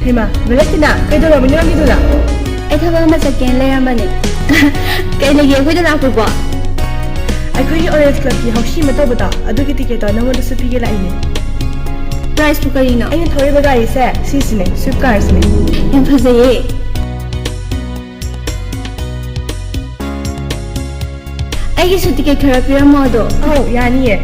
Hema, Valentina, kayo lang, minyo lang dito lang. Ay thaba ma second layer man ni. Kay lagi ko da na ko ba. Ay ko yung Orange Club ki haushi ma to bata. Adu ki ticket na mo sa pigil ay ni. Price to kay na. Ay yung thori baga isa, sis ne, swift cars ne. Yan fazaye. Ay gisu ticket khara pira mo do. Oh, yani ye.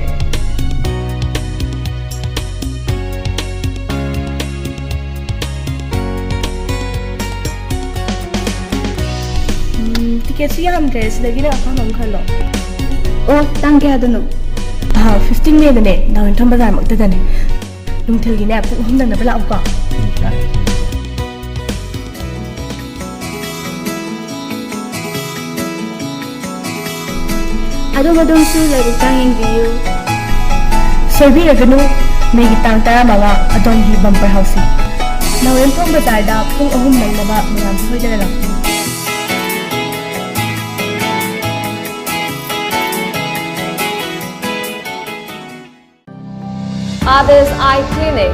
Ticket siya ham guys, lagi na ako mang khalo. Oh, tang kya do no. 15 ne ne, daw yung thamba da magda ne. Nung tilgi ne, pung hum nang na bala ko. Ado madong su lagi tanging view. Survey ra ganu, may gitang tara mga adong gi bumper house. Now yung pong bazar da, pung ahum nang na ba, mayam sa hoy lang. Others Eye Clinic,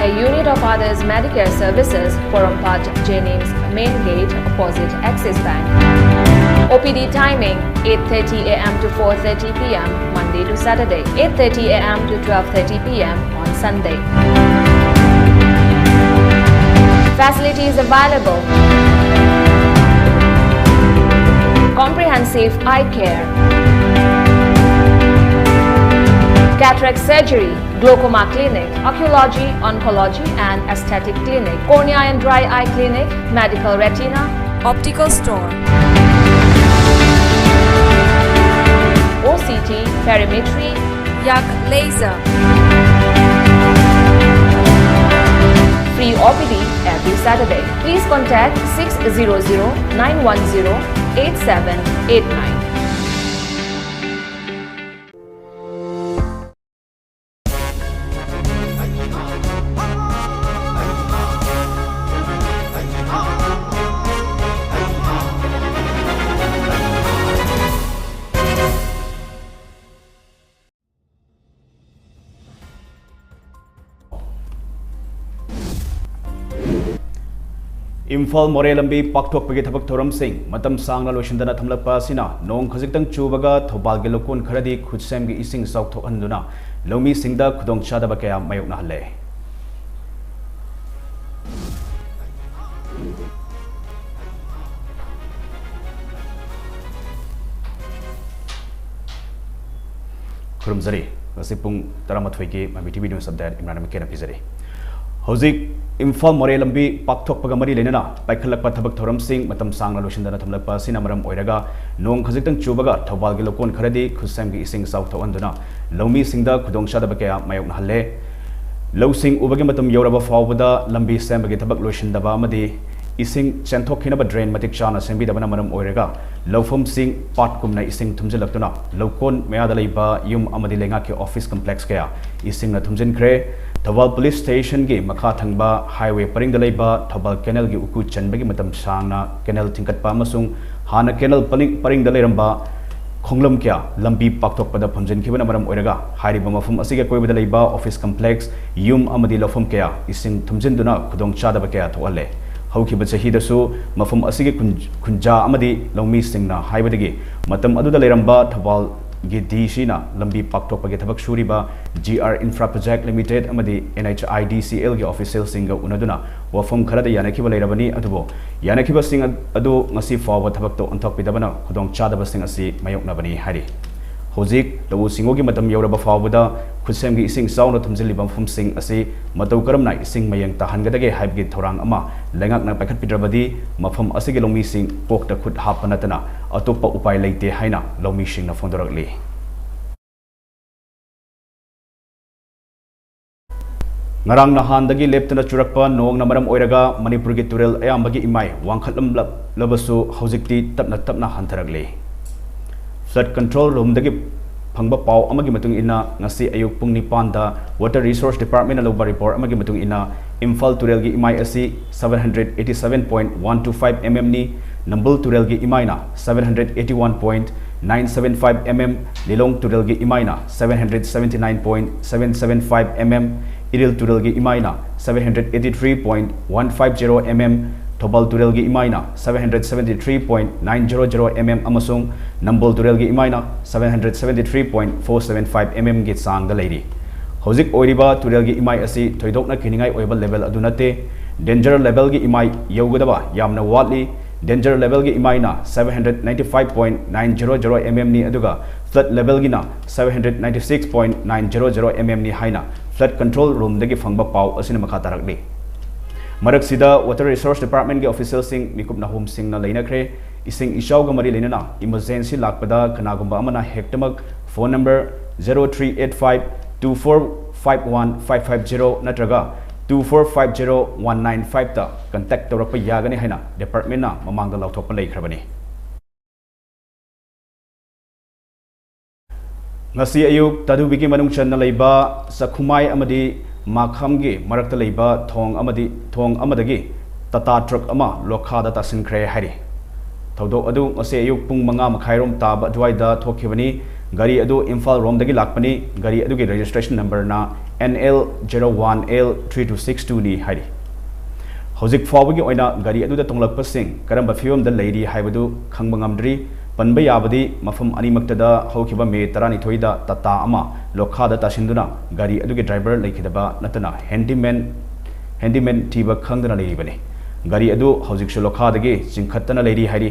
a unit of Others Medicare Services, Porompat Jennings Main Gate, opposite Axis Bank. OPD timing 8:30 a.m. to 4:30 p.m. Monday to Saturday, 8:30 a.m. to 12:30 p.m. on Sunday. Facilities available: comprehensive eye care, cataract surgery, glaucoma clinic, oncology, oncology and aesthetic clinic, cornea and dry eye clinic, medical retina, optical store, OCT, perimetry, yak laser. Free OPD every Saturday. Please contact 600-910-8789. Imphal Morelambi Paktok Pagi Thabak Thoram Singh Matam Sangna Loshindana Thamlakpa Sina Nong Khazikhtang Chubaga Thobal Gi Lokon Kharadi Khutsem Gi Ising Saukthok Handuna Lomi Singda Khudong Chadaba Kaya Mayokna Halle Khurumzari Nasipung Taramathoigi Mami TV News Update Imran Mikena Pizari Hozik Imphal Morelambi Paktok Pagamari Lenana Paikalakpa Thabak Thoram Singh Matam Sangna Loshindana Thamlakpa Sina Maram Oiraga Nong Khazikhtang Chubaga Thobal Gi Lokon Kharadi Khutsem Gi Ising Saukthok Handuna Lomi Singda Khudong Chadaba Kaya Mayokna Halle Lo Sing Ubagi Matam Yoraba Fawbada Lambi Sembagi Thabak Loshindaba Amadi Ising Chenthok Hinaba Drain Matik Chana Sembidabana Maram Oiraga Lofum Singh Pat Kumna Ising Thumjilaktuna Lokon Mayada Leiba Yum Amadi Lenga Ki Office Complex Kaya Ising Na Thumjin Kre Thobal Police Station Gi Makha Thangba Highway Paringda Leiba Thobal Canal Gi Uku Chanbagi Matam Sangna Canal Tingkatpa Amasung Hana Canal Paringda Leiramba Khonglam Kya Lambi Paktok Pada Phumjin Khibana Maram Oiraga Hairiba Mafum Asiga Koibada Leiba Office Complex Yum Amadi Lofum Kya Ising Thumjinduna Khudong Chadaba Kaya Thoale Haukiba Chahidasu Mafum Asigi Kunja Amadi Lomi Singna Haibadagi Matam Aduda Leiramba Thobal Gi Shina Lambi Paktok Pagi Thabak Shuriba GR Infra Project Limited Amadi NHIDCL Gi Official Singa Unaduna Wafum Kharada Yanakiba Leirabani Adubo Yanakiba Sing Adu Ngasi Forward Thabak To Ontok Pidabana Khudong Chadaba Sing Asi Mayoknabani Hari Hozik Lawu Singogi Matam Yoraba Fawbada Khutsem Gi Ising Sauna Thumjiliba Mafum Sing Asi Matau Karamna Ising Mayang Tahangadage Haibgi Thorang Ama Lengak Na Pakhat Pidrabadi Mafum Asigi Lomi Sing Pokta Khut Hapanatana Atopa Upai Leite Haina Lomi Sing Na Fondorakli Ngarang Nahandagi Leptana Churakpa Nong Namaram Oiraga Manipur Gi Turel Ayambagi Imai Wangkhatlam Labasu Hozikti Tapna Tapna Hantaragli Flood Control Room Dagi Pangba Pau Amagi Matung Ina Ngasi Ayuk Pung Nipanda Water Resource Department Aloba Report Amagi Matung Ina Imphal Turel Gi Imai Asi 787.125 mm ni Nambul Turel Gi Imai na 781.975 mm Lilong Turel Gi Imai na 779.775 mm Iril Turelgi Imaina 783.150 mm, Thobal Turelgi Imaina 773.900 mm amasung Nambol Turelgi Imaina 773.475 mm gi sang da leiri. Hojik oiriba Turelgi Imai asi thoidokna kiningai oiba level adunate danger level gi imai yogadaba yamna watli danger level gi imai na 795.900 mm ni aduga flood level gi na 796.900 mm ni haina flood control room dagi phangba pau asina makha tarakni marak sida water resource department gi official sing mikup na home sing na leina kre ising ishaw ga mari leina na emergency lakpada kanagumba amana hektamak phone number 0385245150 natraga 2450195 ta contact tawrakpa yagani haina department na mamangda lauthokpa leikrabani ngasi ayuk tadubigi manung channa leiba sakhumai amadi makhamgi marakta leiba thong amadagi tata truck ama lokhada tasinkhre hari thodok adu ngasi ayuk pung manga makhairom taba adwaida thokhibani gari adu Imphal rom dagi lakpani gari adu gi registration number na NL01L3262 ni hari hojik fawagi oina gari adu da tonglakpa sing karamba fiom da leiri haibadu khangba ngamdri panba yabadi mafam animakta da hokhiba me 12 da tata ama lokha da tasinduna gari adu gi driver lekhidaba natana handyman tiba khangdana leiri bani gari adu hojik shu lokha dagi jingkhattana leiri hari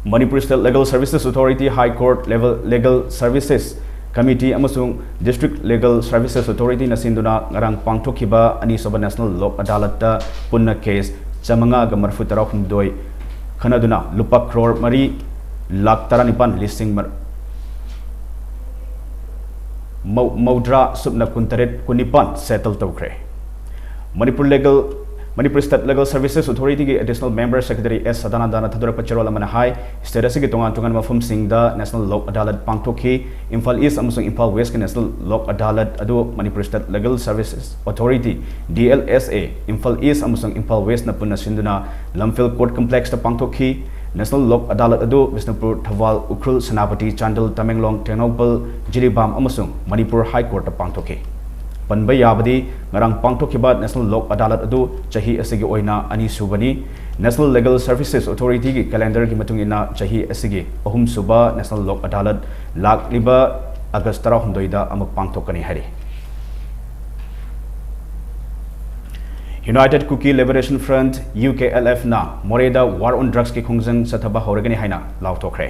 Manipur State Legal Services Authority High Court Legal Services Committee amasung District Legal Services Authority na sinduna ngarang pangthokhiba ani soba National Lok Adalat ta punna case chamanga ga marfu tarahumdoi khanaduna lupa crore mari lakh taranipan listing maudra subna kuntaret kunipan settle tawkre Manipur State Legal Services Authority ki Additional Member Secretary S. Sadanandana Thadura Pacharola Manahai Status ki tongan mafum sing da National Lok Adalat pangthokhi Imphal East amasung Imphal West ki National Lok Adalat adu Manipur State Legal Services Authority DLSA Imphal East amasung Imphal West na punna sinduna Lamphil Court Complex ta pangthokhi National Lok Adalat adu Bisnupur Thawal Ukhrul Senapati Chandel Tamenglong Tengnoupal Jiribam amasung Manipur High Court ta pangthokhi panba yabadi ngarang pangthokhiba National Lok Adalat adu chahi asigi oina ani subani National Legal Services Authority ki calendar ki matungina chahi asigi ahum suba National Lok Adalat lakliba August 16 da amuk pangthokani hari United Cookie Liberation Front UKLF na Moreda War on Drugs ki khungjang sathaba horagani haina lauthokre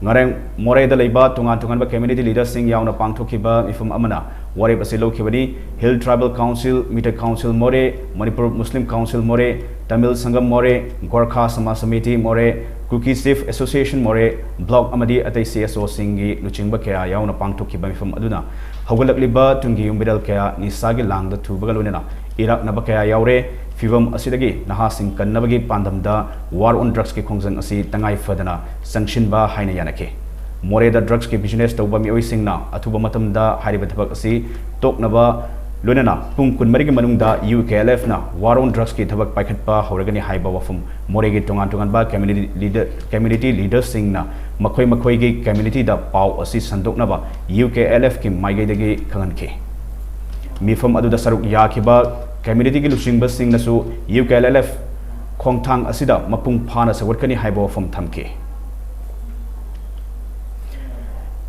ngareng Moreda leiba tungan ba community leaders sing yauna pangthokhiba ifum amana warib ase lokhibani Hill Tribal Council Meter Council More Manipur Muslim Council More Tamil Sangam More Gorkha Sama Samiti More Cookie Safe Association More Block Amadi Atai CSO singi luchingba kaya yauna pangthokhiba ifum aduna hawgalakliba tungi umbidal kaya nisagi langda thubaga lunena Iraq naba kaya yaure Fivam asidagi naha sing kannabagi pandamda war on drugs ki khongjang asi tangai fadana sanction ba haina yanake Moreda drugs ki business tawba mi oi singna athuba matamda hariba thabak asi toknaba lunena pung kunmari ki manungda UKLF na war on drugs ki thabak paikhatpa horagani haiba wafum moregi tongan ba community leaders singna makhoi gi community da pau asi sandoknaba UKLF ki maigai dagi khanganke mifam adu da saruk yakhiba community ki luchingba sing nasu UKLF khongthang asida mapung phana sawatkani haibo from thamke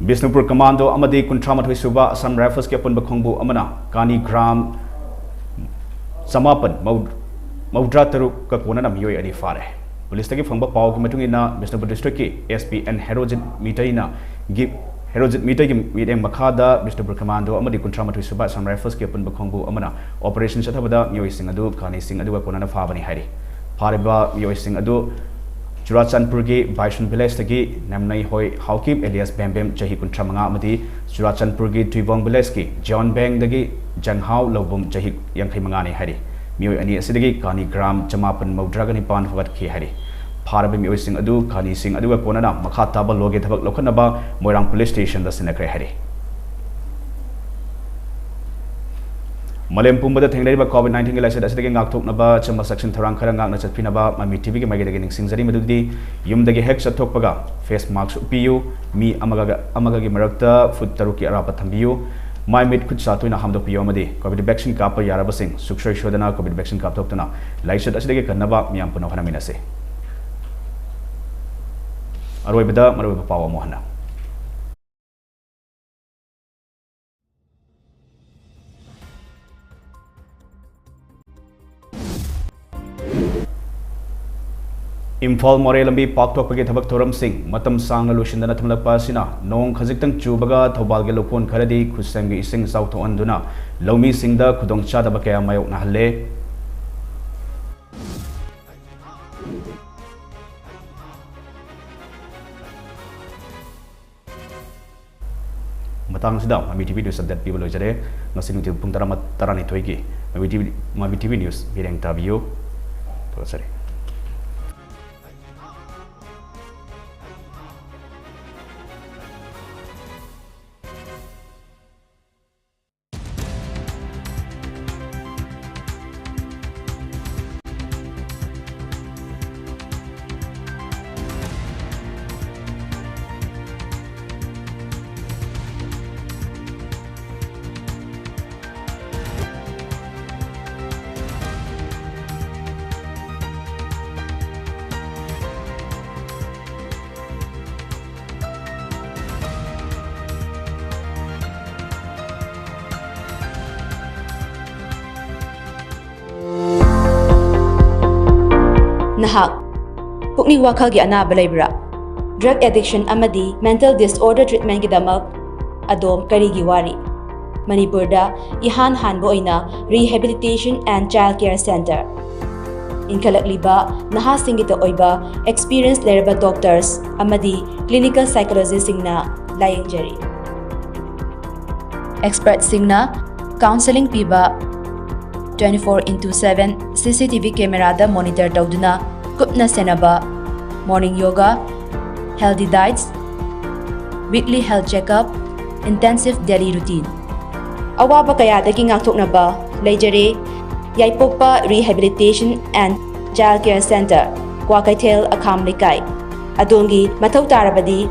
Bisnupur Commando amadi kuntramathoi suba Assam Rifles ki apunba khongbu amana kani gram samapan maudra taruk ka kona na miyoi ani fare police tagi phangba paw ki matungina Bisnupur district ki SPN Herojit Mitaina gi Herojit Mita ki mideng makhada Bisnupur Commando amadi kuntramathoi suba Assam Rifles ki apunba khongbu amana operation chathabada miyoi sing adu kani sing adu ka kona na fabani hari phariba miyoi sing adu Churachandpur ki Baishun village tagi namnai hoi Haukip alias Bembem chahi kuntramanga amadi Churachandpur ki Tuibong village ki John Bang dagi Janghau lobum chahi yangkhai mangani hari miyoi ani asidagi kani gram jamapan maudragani pan fagat ki hari pharabi miyoi sing adu kani sing adu ka konana makha taba loge thabak lokhanaba Moirang police station da sinakre hari Malem pumbada thenglaiba COVID-19 gi laisad asidagi ngakthoknaba chama section tharang khara ngakna chatpinaba MAMI TV gi magidagi ningsingjari madudi yumdagi hek chathokpaga face mask upiyu mi amaga gi marakta foot taruki arapa thambiyu mai mit khut sa toina hamdo piyo amadi COVID vaccine kapa yaraba sing sukshay shodana COVID vaccine kapthoktuna laisad asidagi kannaba miyam puno khana minase aroi bada pawa mohana Imphal More lambi paktokpagi thabak thoramsing matam sangna lusindana thamlakpa asina nong khajiktang chubaga thobalge lokon kharadi khusanggi ising sauto anduna lomi singda khudongcha daba kaya mayok na halle matang sida MAMI TV news update people jare ngasin ti pung tarani thoigi MAMI TV news bireng tabio to sare Nahak pukning wakhal gi anaba leibra drug addiction amadi mental disorder treatment gi damak adom karigi wari Manipurda ihan hanbo oina Rehabilitation and Child Care Center inkalakliba naha singita oiba experienced leraba doctors amadi clinical psychologists singna layengjari expert singna counseling piba 24/7 CCTV camera da monitor tawduna kupna senaba morning yoga healthy diets weekly health checkup intensive daily routine awaba kayadagi ngakthoknaba leijare yaipokpa Rehabilitation and Child Care Center Kwakaithel Akham Likai adongi mathau tarabadi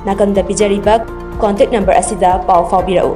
nakanda pijariba contact number asida pau fawbirau